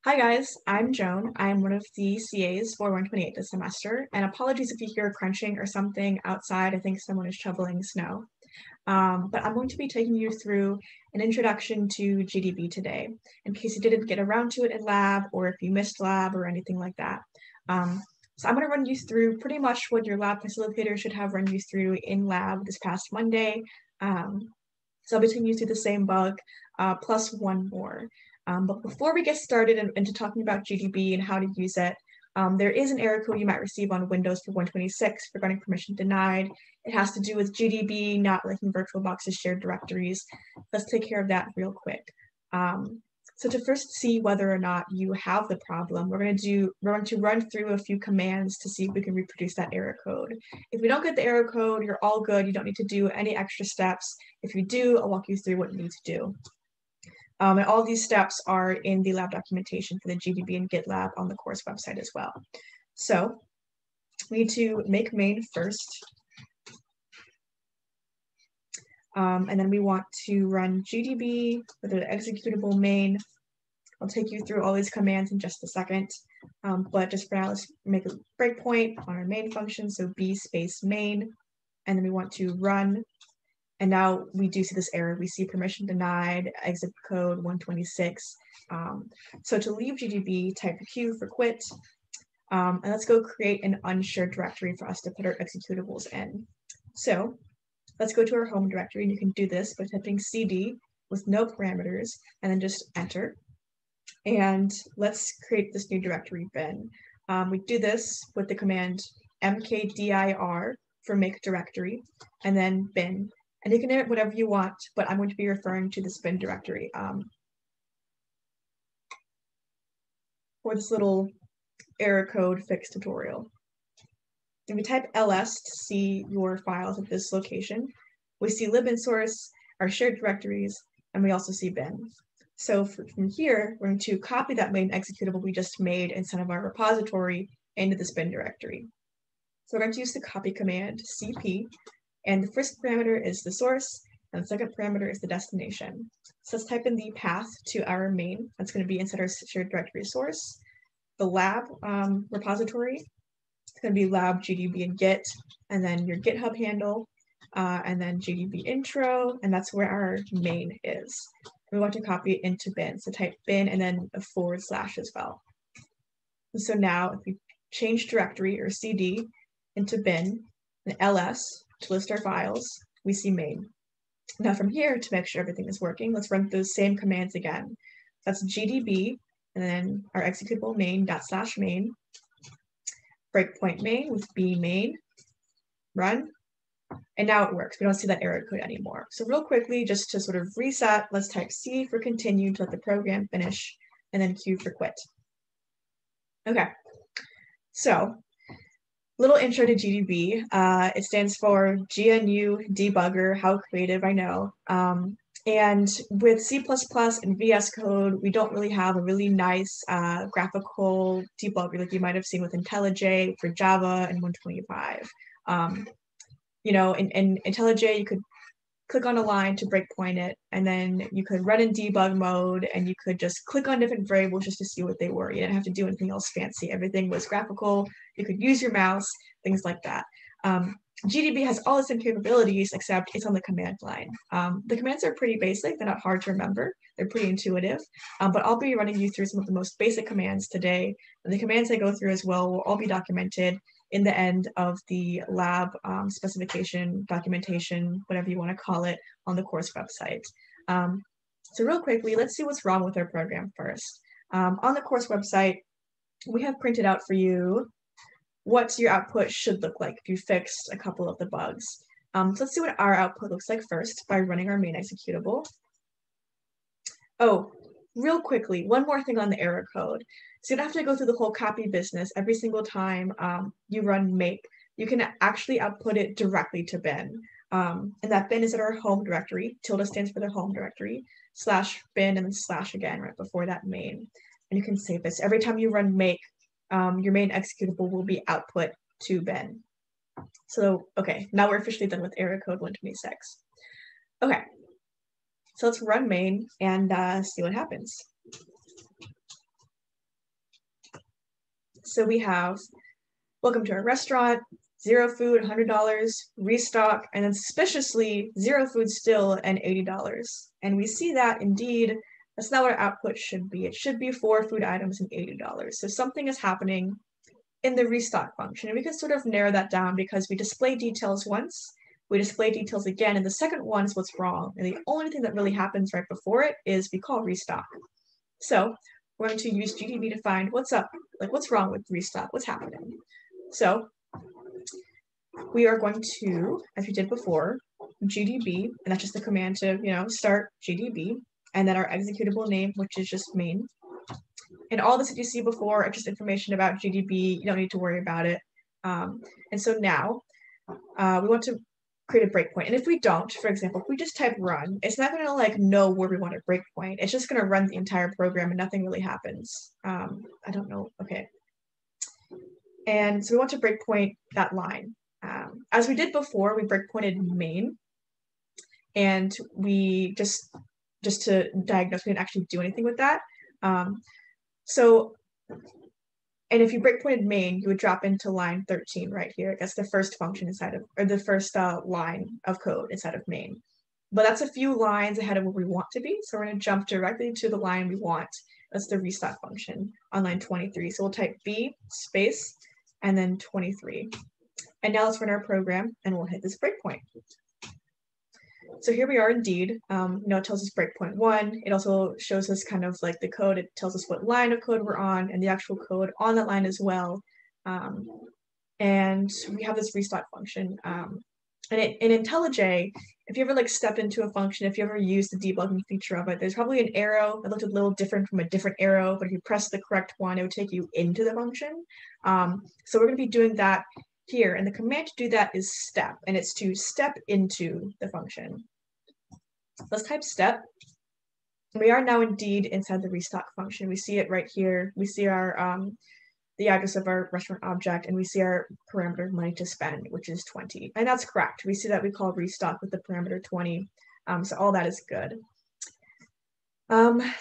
Hi guys, I'm Joan. I'm one of the CAs for 128 this semester, and apologies if you hear crunching or something outside. I think someone is shoveling snow. But I'm going to be taking you through an introduction to GDB today, in case you didn't get around to it in lab, or if you missed lab or anything like that. So I'm going to run you through pretty much what your lab facilitator should have run you through in lab this past Monday. So I'll be taking you through the same bug, plus one more. But before we get started into talking about GDB and how to use it, there is an error code you might receive on Windows for 126 regarding permission denied. It has to do with GDB not liking VirtualBox's shared directories. Let's take care of that real quick. So to first see whether or not you have the problem, we're going to run through a few commands to see if we can reproduce that error code. If we don't get the error code, you're all good. You don't need to do any extra steps. If you do, I'll walk you through what you need to do. And all these steps are in the lab documentation for the GDB and GitLab on the course website as well. So we need to make main first. And then we want to run GDB with the executable main. I'll take you through all these commands in just a second. But just for now, let's make a breakpoint on our main function. So b space main. And then we want to run. And now we do see this error. We see permission denied, exit code 126. So to leave GDB, type Q for quit. And let's go create an unshared directory for us to put our executables in. So let's go to our home directory, and you can do this by typing cd with no parameters, and then just enter. And let's create this new directory bin. We do this with the command mkdir for make directory, and then bin. And you can name it whatever you want, but I'm going to be referring to this bin directory for this little error code fix tutorial. And we type ls to see your files at this location. We see lib and source, our shared directories, and we also see bin. So from here, we're going to copy that main executable we just made inside of our repository into this bin directory. So we're going to use the copy command cp. And the first parameter is the source, and the second parameter is the destination. So let's type in the path to our main. That's going to be inside our shared directory source. The lab repository, it's going to be lab GDB and git, and then your GitHub handle, and then GDB intro, and that's where our main is. We want to copy it into bin, so type bin and then a / as well. And so now if we change directory or cd into bin, and ls, to list our files, we see main. Now from here, to make sure everything is working, let's run those same commands again. That's GDB, and then our executable main /main, breakpoint main with b main, run, and now it works. We don't see that error code anymore. So real quickly, just to sort of reset, let's type C for continue to let the program finish, and then Q for quit. Okay, so little intro to GDB. It stands for GNU Debugger. How creative, I know. And with C++ and VS Code, we don't really have a really nice graphical debugger like you might have seen with IntelliJ for Java and 125. In IntelliJ, you could click on a line to breakpoint it, and then you could run in debug mode, and you could just click on different variables just to see what they were. You didn't have to do anything else fancy. Everything was graphical. You could use your mouse, things like that. GDB has all the same capabilities, except it's on the command line. The commands are pretty basic. They're not hard to remember. They're pretty intuitive. But I'll be running you through some of the most basic commands today. And the commands I go through as well will all be documented in the end of the lab specification, documentation, whatever you want to call it, on the course website. So real quickly, let's see what's wrong with our program first. On the course website, we have printed out for you what your output should look like if you fixed a couple of the bugs. So let's see what our output looks like first by running our main executable. Oh, real quickly, one more thing on the error code. So you don't have to go through the whole copy business every single time you run make. You can actually output it directly to bin. And that bin is at our home directory. Tilde stands for the home directory, /bin, and then / again right before that main. And you can save this. Every time you run make, your main executable will be output to bin. So, okay, now we're officially done with error code 126. Okay, so let's run main and see what happens. So we have welcome to our restaurant, 0 food, $100, restock, and then suspiciously 0 food still and $80. And we see that indeed, that's not what our output should be. It should be 4 food items and $80. So something is happening in the restock function. And we can sort of narrow that down because we display details once, we display details again, and the second one is what's wrong. And the only thing that really happens right before it is we call restock. So we're going to use GDB to find what's up, like what's wrong with restock, what's happening. So we are going to, as we did before, GDB, and that's just the command to, start GDB, and then our executable name, which is just main. And all this that you see before are just information about GDB. You don't need to worry about it. And so now we want to create a breakpoint. And if we don't, for example, if we just type run, it's not going to know where we want a breakpoint. It's just going to run the entire program and nothing really happens. I don't know. Okay. And so we want to breakpoint that line. As we did before, we breakpointed main, and we just to diagnose, we didn't actually do anything with that. And if you breakpointed main, you would drop into line 13 right here. That's the first function inside of, or the first line of code inside of main. But that's a few lines ahead of where we want to be. So we're going to jump directly to the line we want. That's the restock function on line 23. So we'll type B space and then 23. And now let's run our program and we'll hit this breakpoint. So here we are indeed, it tells us breakpoint 1. It also shows us kind of like the code. It tells us what line of code we're on and the actual code on that line as well. And we have this restock function. And in IntelliJ, if you ever stepped into a function, if you ever used the debugging feature of it, there's probably an arrow that looked a little different from a different arrow, but if you press the correct one, it would take you into the function. So we're going to be doing that here, and the command to do that is step, and it's to step into the function. Let's type step. We are now indeed inside the restock function. We see it right here. We see our the address of our restaurant object, and we see our parameter money to spend, which is 20. And that's correct. We see that we call restock with the parameter 20. So all that is good.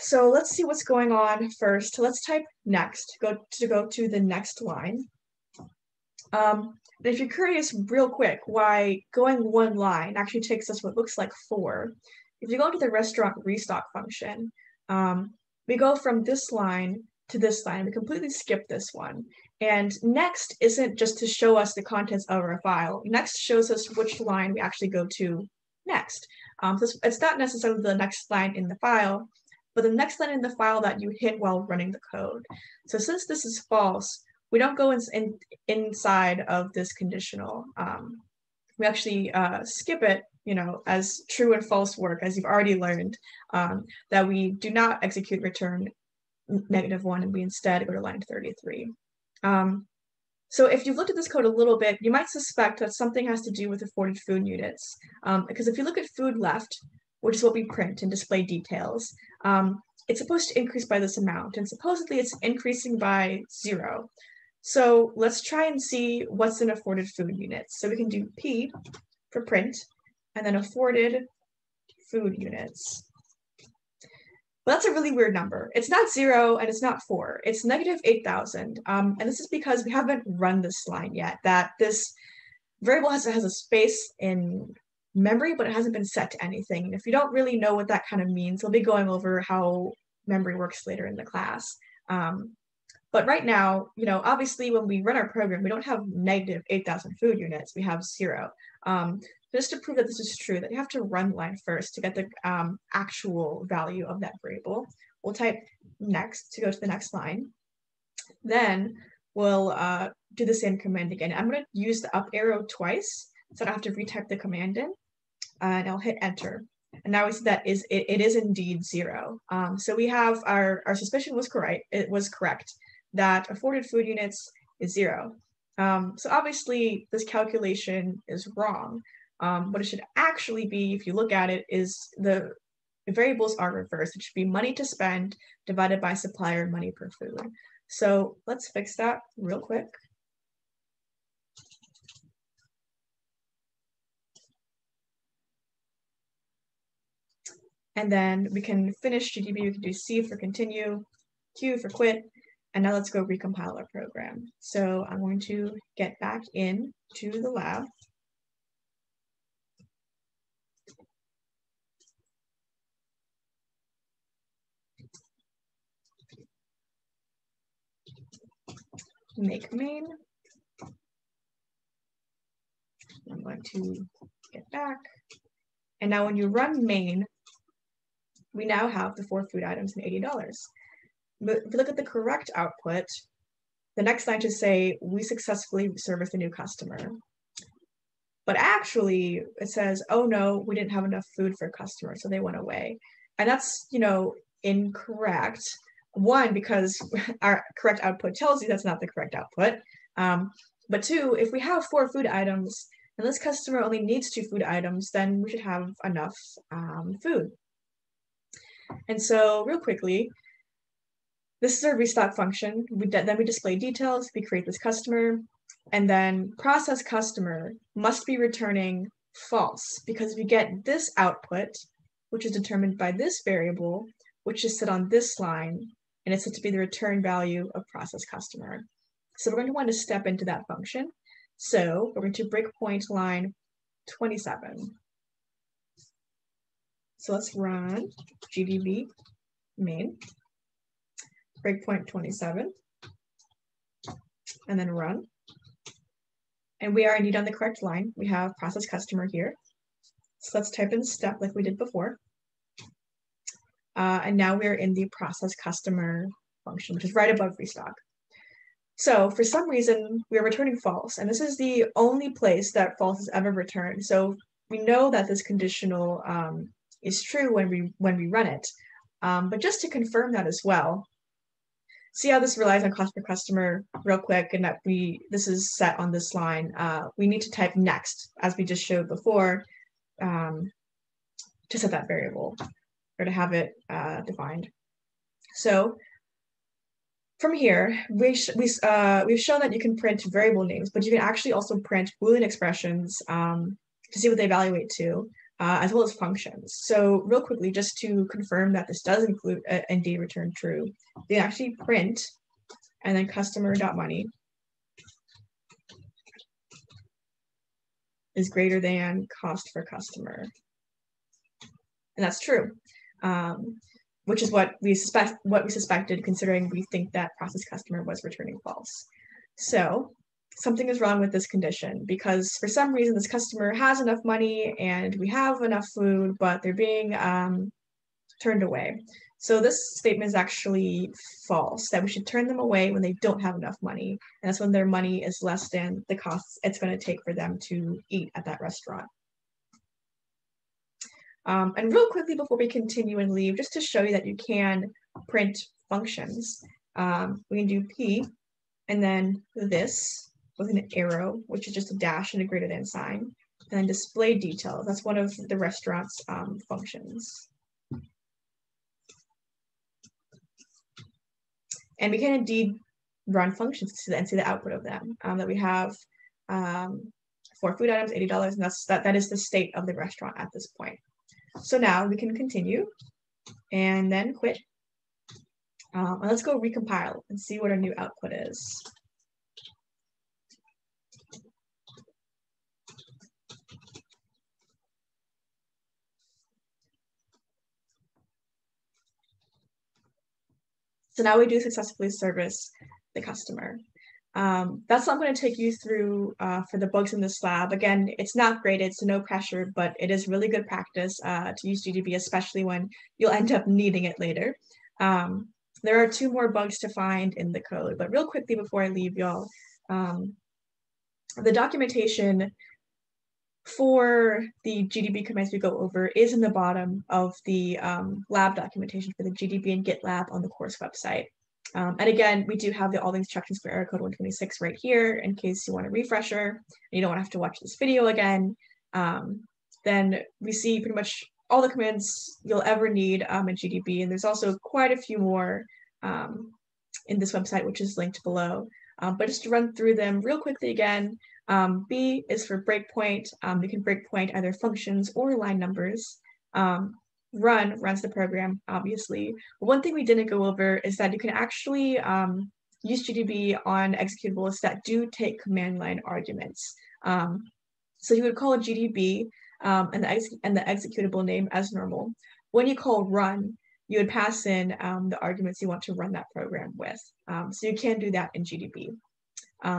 So let's see what's going on first. Let's type next, go to the next line. And if you're curious real quick why going one line actually takes us what looks like 4, if you go to the restaurant restock function, we go from this line to this line. We completely skip this one. And next isn't just to show us the contents of our file. Next shows us which line we actually go to next. So it's not necessarily the next line in the file, but the next line in the file that you hit while running the code. So since this is false, we don't go inside of this conditional. We actually skip it, as true and false work, as you've already learned, that we do not execute return -1, and we instead go to line 33. So if you've looked at this code a little bit, you might suspect that something has to do with afforded food units. Because if you look at food left, which is what we print and display details, it's supposed to increase by this amount, and supposedly it's increasing by 0. So let's try and see what's in afforded food units. So we can do P for print, and then afforded food units. But that's a really weird number. It's not 0 and it's not 4. It's -8,000. And this is because we haven't run this line yet, that this variable has a space in memory, but it hasn't been set to anything. And if you don't really know what that kind of means, we'll be going over how memory works later in the class. But right now, obviously when we run our program, we don't have -8,000 food units, we have 0. Just to prove that this is true, that you have to run the line first to get the actual value of that variable. We'll type next to go to the next line. Then we'll do the same command again. I'm going to use the up arrow twice, so I don't have to retype the command in, and I'll hit enter. And now we see that it is indeed 0. So we have our suspicion was correct. It was correct that afforded food units is 0. So obviously this calculation is wrong. What it should actually be, if you look at it, is the variables are reversed. It should be money to spend divided by supplier money per food. So let's fix that real quick. And then we can finish GDB. We can do C for continue, Q for quit, And now let's go recompile our program. So I'm going to get back in to the lab. Make main. I'm going to get back. And now when you run main, we now have the 4 food items and $80. But if you look at the correct output, the next line should say, we successfully serviced a new customer. But actually, it says, oh no, we didn't have enough food for a customer, so they went away. And that's, incorrect. One, because our correct output tells you that's not the correct output. But two, if we have 4 food items, and this customer only needs 2 food items, then we should have enough food. And so real quickly, this is our restock function. Then we display details, we create this customer, and then process customer must be returning false because we get this output, which is determined by this variable, which is set on this line, and it's set to be the return value of process customer. So we're going to want to step into that function. So we're going to breakpoint line 27. So let's run GDB main, breakpoint 27, and then run. And we are indeed on the correct line. We have process customer here. So let's type in step like we did before. And now we're in the process customer function, which is right above restock. So for some reason, we're returning false. And this is the only place that false is ever returned. So we know that this conditional is true when we run it. But just to confirm that as well, see how this relies on cost per customer real quick, and that this is set on this line. We need to type next, as we just showed before, to set that variable or to have it defined. So from here, we've shown that you can print variable names, but you can actually also print Boolean expressions to see what they evaluate to, as well as functions. So real quickly, just to confirm that this does include indeed return true, they actually print and then customer.money is greater than cost for customer. And that's true, which is what we suspected, considering we think that process customer was returning false. So something is wrong with this condition because for some reason this customer has enough money and we have enough food, but they're being turned away. So this statement is actually false, that we should turn them away when they don't have enough money. And that's when their money is less than the costs it's going to take for them to eat at that restaurant. And real quickly before we continue and leave, just to show you that you can print functions, we can do P and then this with an arrow, which is just a dash and a greater than sign, and then display details. That's one of the restaurant's functions. And we can indeed run functions and see the output of them, that we have 4 food items, $80, and that is the state of the restaurant at this point. So now we can continue and then quit. And let's go recompile and see what our new output is. So now we do successfully service the customer. That's what I'm going to take you through for the bugs in this lab. Again, it's not graded, so no pressure, but it is really good practice to use GDB, especially when you'll end up needing it later. There are 2 more bugs to find in the code, but real quickly before I leave y'all, the documentation for the GDB commands we go over is in the bottom of the lab documentation for the GDB and GitLab on the course website. And again, we do have all the instructions for error code 126 right here in case you want a refresher and you don't want to have to watch this video again. Then we see pretty much all the commands you'll ever need in GDB, and there's also quite a few more in this website, which is linked below. But just to run through them real quickly again, B is for breakpoint. You can breakpoint either functions or line numbers. Run runs the program, obviously. But one thing we didn't go over is that you can actually use GDB on executables that do take command line arguments. So you would call a GDB and the executable name as normal. When you call run, you would pass in the arguments you want to run that program with. So you can do that in GDB.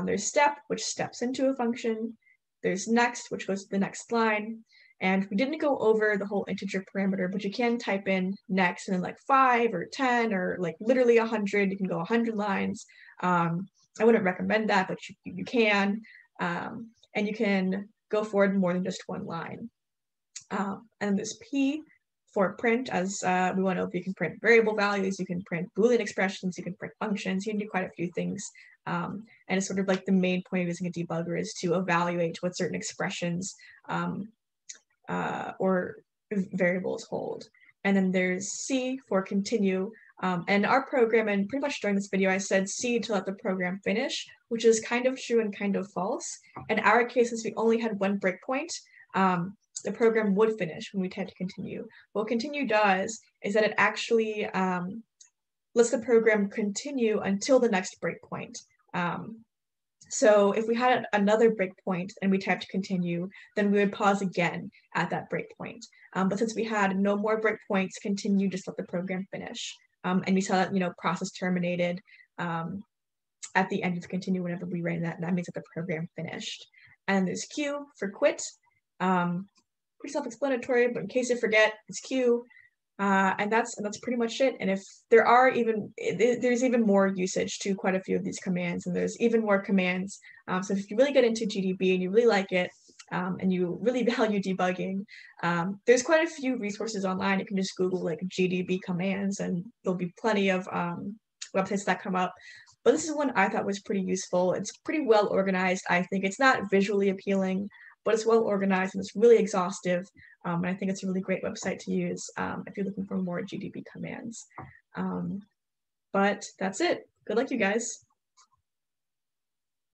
There's step, which steps into a function. There's next, which goes to the next line. And we didn't go over the whole integer parameter, but you can type in next and then like 5 or 10 or like literally 100. You can go 100 lines. I wouldn't recommend that, but you can. And you can go forward more than just one line. And there's P for print, as we want to know if you can print variable values, you can print Boolean expressions, you can print functions, you can do quite a few things. And it's sort of like the main point of using a debugger is to evaluate what certain expressions or variables hold. And then there's C for continue. And our program, and pretty much during this video, I said C to let the program finish, which is kind of true and kind of false. In our case, since we only had one breakpoint, the program would finish when we typed continue. What continue does is that it actually lets the program continue until the next breakpoint. So if we had another breakpoint and we typed continue, then we would pause again at that breakpoint. But since we had no more breakpoints, continue just let the program finish. And we saw that, you know, process terminated at the end of continue whenever we ran that, and that means that the program finished. And there's Q for quit. Pretty self-explanatory, but in case you forget, it's Q. And that's pretty much it. And if there are there's even more usage to quite a few of these commands, and there's even more commands. So if you really get into GDB and you really like it, and you really value debugging, there's quite a few resources online. You can just Google like GDB commands, and there'll be plenty of websites that come up. But this is one I thought was pretty useful. It's pretty well organized, I think. It's not visually appealing, but it's well organized and it's really exhaustive. And I think it's a really great website to use if you're looking for more GDB commands. But that's it. Good luck, you guys.